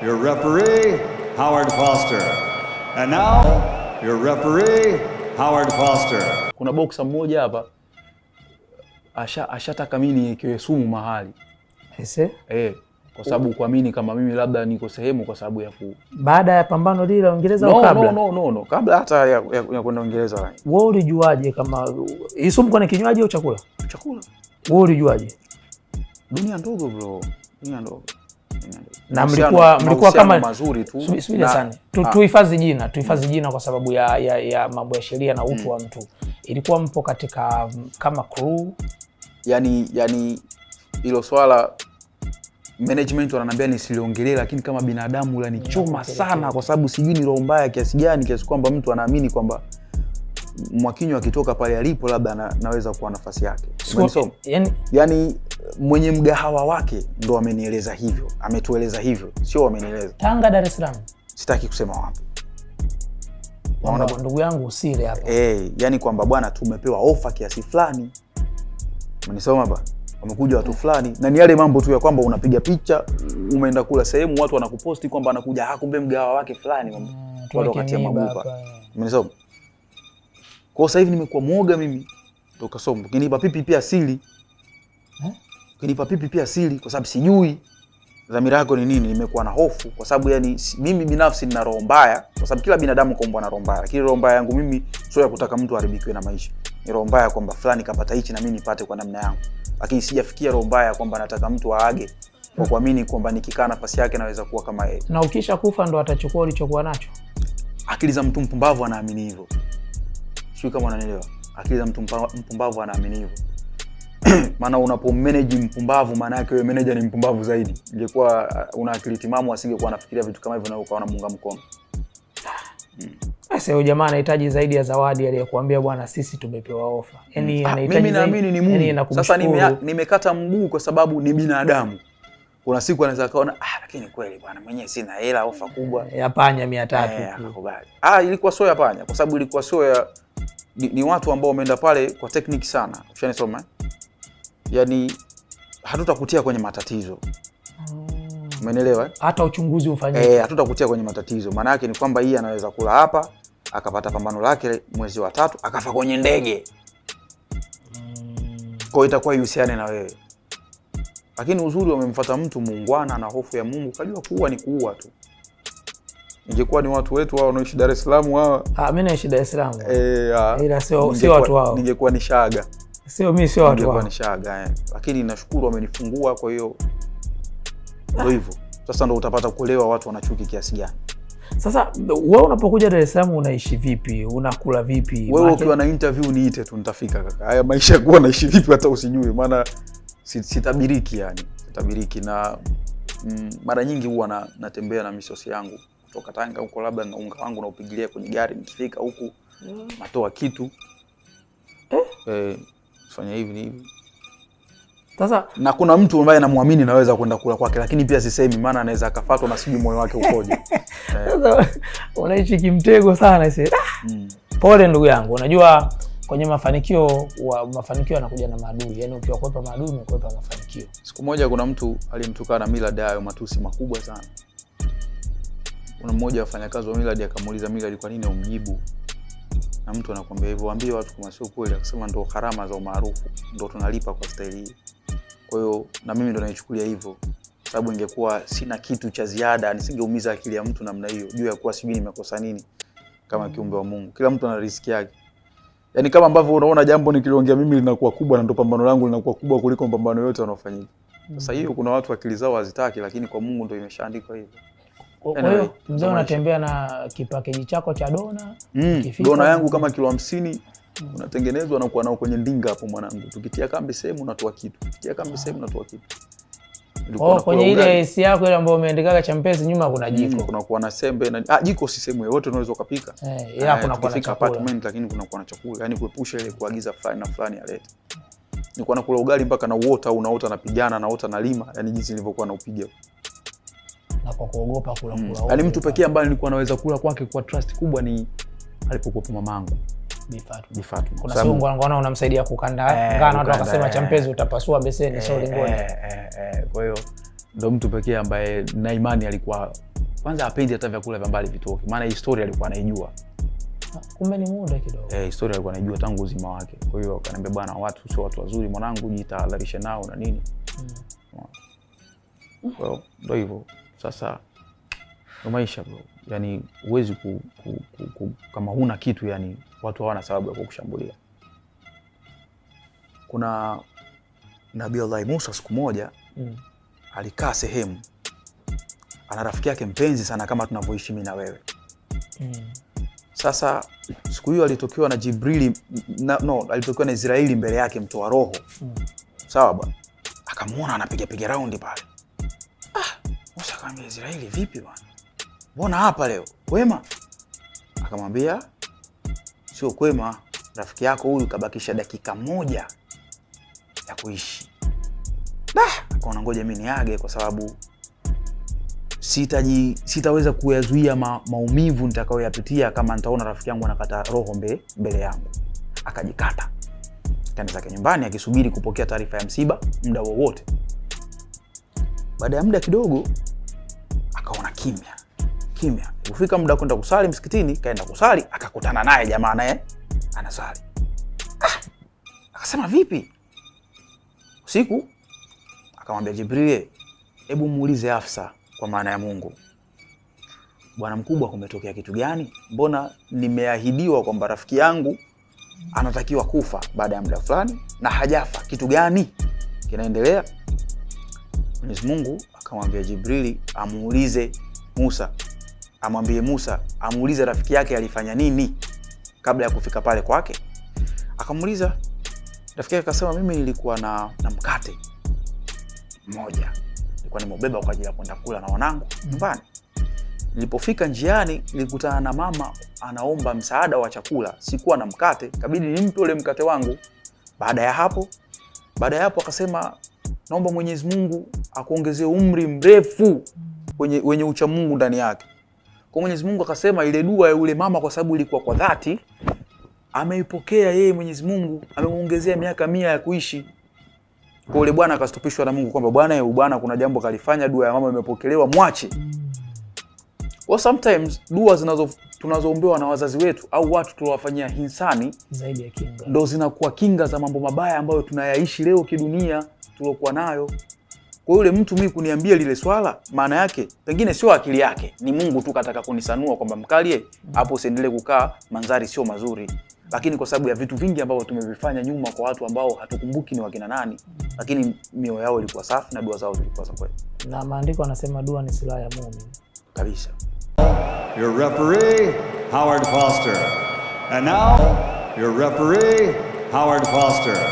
your referee, Howard Foster. And now, your referee, Howard Foster. Kuna boxer mmoja hapa ashataka mimi niekewe sumu mahali. Kwa sababu kuamini kama mimi labda niko sehemu kwa sababu ya baada ya pambano lile la Uingereza au kabla? No. Kabla hata ya kwenda Uingereza. Wewe ulijuaje kama hii sumu kwa kinywaji au chakula? Chakula. Wewe ulijuaje? Dunia ndogo bro. Dunia ndogo. Na mlikuwa kama mazuri tu. Subiri sana. Tuhifadhi jina kwa sababu ya mambo ya sheria na utu wa mtu. Ilikuwa mpo katika kama crew, yani hilo swala management wananiambia nisiliongelee, lakini kama binadamu la nichoma sana kwa sababu sijui ni roho mbaya kiasi gani kiasi kwamba mtu anaamini kwamba Mwakinyo akitoka pale alipo labda naweza kuwa nafasi yake. Yani mwenye mgahawa wake ndo amenieleza hivyo, ametueleza hivyo, sio amenieleza. Tanga, Dar es Salaam. Sitaki kusema wapi. Naona ndugu yangu usile hapa. Yani kwamba bwana tumepewa ofa kiasi fulani. Umenisoma baba? Wamekuja watu fulani na ni yale mambo tu ya kwamba unapiga picha, umeenda kula sehemu, watu wanakuposti kwamba anakuja kumbe mgahawa wake fulani, watu wakati ya mabupa. Umenisoma? Kwa sasa hivi nimekuwa muoga mimi. Toka somo. Ukinipa pipi pia siri. Ukinipa pipi pia siri kwa sababu sijui dhamira yako ni nini. Nimekuwa na hofu kwa sababu yani mimi binafsi nina roho mbaya kwa sababu kila binadamu kaumbwa na roho mbaya. Lakini roho mbaya yangu mimi sio ya kutaka mtu aharibikiwe na maisha. Ni roho mbaya kwamba fulani kapata hichi na mimi nipate kwa namna yangu. Lakini sijafikia roho mbaya kwamba nataka mtu aage kwa kuamini kwamba nikikaa nafasi yake naweza kuwa kama yeye. Na ukisha kufa ndo atachukua ulichokuwa nacho. Akili za mtu mpumbavu anaamini hivyo. Sio kama unanielewa. Akili za mtu mpumbavu anaamini hivyo. Maana unapomanage mpumbavu maana yake wewe manager ni mpumbavu zaidi. Ingekuwa una akili timamu asingekuwa anafikiria vitu kama hivyo na ukawa unamunga mkono. Sasa huyo jamaa anahitaji zaidi ya zawadi aliyokuambia bwana sisi tumepewa ofa. Yaani anahitaji mimi naamini ni Mungu. Sasa nimekata mguu kwa sababu ni binadamu. Kuna siku anaweza kaona lakini kweli bwana mwenyewe sina hela, ofa kubwa ya panya 300 akakubali. Ilikuwa sio ya panya kwa sababu ilikuwa sio ya ni watu ambao wameenda pale kwa technique sana. Ushanisoma? Yaani hatutakutia kwenye matatizo. Umeelewa? Hata uchunguzi ufanyike. Hatutakutia kwenye matatizo. Maana yake ni kwamba hii anaweza kula hapa, akapata pambano lake mwezi wa 3, akafa kwenye ndege. Kwa itakuwa yusiane na wewe. Lakini uzuri wamemfuata mtu muungwana na hofu ya Mungu, kajua kuua ni kuua tu. Ingekuwa ni watu wetu wao wanaoishi Dar es Salaam hawa. Mimi naishi Dar es Salaam. Ila sio watu wao. Ningekuwa ni shaga. Mimi sio watu wao. Ningekuwa ni shaga. Lakini nashukuru wamenifungua kwa hiyo ndio hivyo. Sasa ndio utapata kuelewa watu wanachuki kiasi gani. Sasa wewe unapokuja Dar es Salaam unaishi vipi? Unakula vipi? Wewe ukiwa na interview niite tu nitafika kaka. Haya maisha kuwa naishi vipi hata usijue maana sitabiriki yani. Sitabiriki na mara nyingi huwa natembea na misosi yangu kutoka Tanga huko labda na unga wangu na upigilia kwenye gari nikifika huku natoa kitu. Fanya hivi ni hivi. Sasa na kuna mtu ambaye namuamini naweza kwenda kula kwake lakini pia sisemi maana anaweza akafatwa na sijui moyo wake ukoje. Sasa unaishi kimtego sana sasa. Pole ndugu yangu. Unajua kwenye mafanikio yanakuja na maadui. Yaani ukiwakwepa maadui umekwepa mafanikio. Siku moja kuna mtu alimtukana Millard hayo matusi makubwa sana. Kuna mmoja wafanyakazi wa Millard akamuuliza Millard kwa nini umjibu? Na mtu anakuambia hivyo, waambie watu kama sio kweli, akasema ndo gharama za umaarufu, ndo tunalipa kwa staili hii. Kwa hiyo na mimi ndo naichukulia hivyo. Sababu ingekuwa sina kitu cha ziada, nisingeumiza akili ya mtu namna hiyo, juu ya kuwa sijui nimekosa nini kama kiumbe wa Mungu. Kila mtu ana riziki yake. Yaani kama ambavyo unaona jambo nikiliongea mimi linakuwa kubwa na ndo pambano langu linakuwa kubwa kuliko pambano yote yanayofanyika. Sasa hiyo kuna watu akili zao hazitaki, lakini kwa Mungu ndo imeshaandikwa hivyo. Kwa hiyo mzee unatembea na kipakeji chako cha dona, dona yangu kama kilo 50 unatengenezwa na kuwa nao kwenye ndinga hapo mwanangu. Tukitia kambi sehemu unatoa kitu. Tukitia kambi sehemu unatoa kitu. Kwenye ile AC yako ile ambayo umeandikaga Champezi nyuma kuna jiko. Kuna kuwa na sembe na jiko si sehemu yote unaweza kupika. Ila kuna kuwa na apartment lakini kuna kuwa na chakula. Yaani kuepusha ile kuagiza fulani na fulani alete. Nilikuwa nakula ugali mpaka na uota au unaota napigana naota na lima, yani jinsi nilivyokuwa naupiga. Na kwa kuogopa kula. Yaani mtu pekee ambaye nilikuwa naweza kula kwake kwa trust kubwa ni alipokuwa mamangu. Bifatu. Kuna sio ngwana unamsaidia kukanda ngano watu wakasema Champezi utapasua beseni sio lingoni. Kwa hiyo ndo mtu pekee ambaye na imani alikuwa kwanza hapendi hata vyakula vya mbali vitoke, maana historia alikuwa anaijua. Kumbe ni muda kidogo. Historia alikuwa anaijua tangu uzima wake. Kwa hiyo akaniambia, bwana, watu sio watu wazuri mwanangu, jitahadharisha nao na nini. Well, ndio hivyo. Sasa ndio maisha bro. Yaani huwezi kama huna kitu, yani watu hawana sababu ya kukushambulia. Kuna Nabii Allah Musa siku moja alikaa sehemu, ana rafiki yake mpenzi sana kama tunavyoishi mimi na wewe. Sasa siku hiyo alitokewa na Jibrili, alitokewa na Israeli mbele yake, mtoa roho. Sawa bwana. Akamuona anapiga raundi pale. Musa akamwambia, Israeli vipi bwana? Mbona hapa leo? Kwema? Akamwambia, sio kwema, rafiki yako huyu kabakisha dakika moja ya kuishi. Akaona ngoja mimi niage, kwa sababu sitaweza kuyazuia maumivu nitakayoyapitia kama nitaona rafiki yangu anakata roho mbele yangu. Akajikata. Kaenda zake nyumbani akisubiri kupokea taarifa ya msiba muda wowote. Baada ya muda kidogo akaona kimya. Kufika muda kwenda kusali msikitini, kaenda kusali, akakutana naye jamaa naye anasali. Akasema vipi? Usiku akamwambia Jibril, hebu muulize Hafsa, kwa maana ya Mungu, bwana mkubwa, kumetokea kitu gani? Mbona nimeahidiwa kwamba rafiki yangu anatakiwa kufa baada ya muda fulani na hajafa? Kitu gani kinaendelea? Mwenyezi Mungu akamwambia Jibril amuulize Musa, amwambie Musa amuulize rafiki yake alifanya nini kabla ya kufika pale kwake. Akamuuliza rafiki yake, akasema mimi nilikuwa na mkate mmoja, nilikuwa nimebeba kwa ajili ya kwenda kula na wanangu nyumbani. Nilipofika njiani nilikutana na mama anaomba msaada wa chakula, sikuwa na mkate, kabidi nimpe ule mkate wangu. Baada ya hapo akasema, naomba Mwenyezi Mungu akuongezee umri mrefu wenye ucha Mungu ndani yake. Kwa Mwenyezi Mungu akasema ile dua ya yule mama, kwa sababu ilikuwa kwa dhati, ameipokea yeye. Mwenyezi Mungu amemuongezea miaka 100 ya kuishi. Kwa yule bwana akastopishwa na Mungu kwamba bwana kuna jambo kalifanya, dua ya mama imepokelewa, mwache. Kwa sometimes dua tunazoombewa na wazazi wetu au watu tuliowafanyia hisani zaidi ya kinga, ndo zinakuwa kinga za mambo mabaya ambayo tunayaishi leo kidunia tuliokuwa nayo. Kwa yule mtu mimi kuniambia lile swala, maana yake pengine sio akili yake, ni Mungu tu kataka kunisanua kwamba mkalie hapo, usiendelee kukaa, manzari sio mazuri. Lakini kwa sababu ya vitu vingi ambavyo tumevifanya nyuma kwa watu ambao hatukumbuki ni wakina nani, lakini mioyo yao ilikuwa safi na dua zao zilikuwa za kweli. Na maandiko yanasema dua ni silaha ya muumini. Kabisa. Your referee, Howard Foster. And now, your referee, Howard Foster.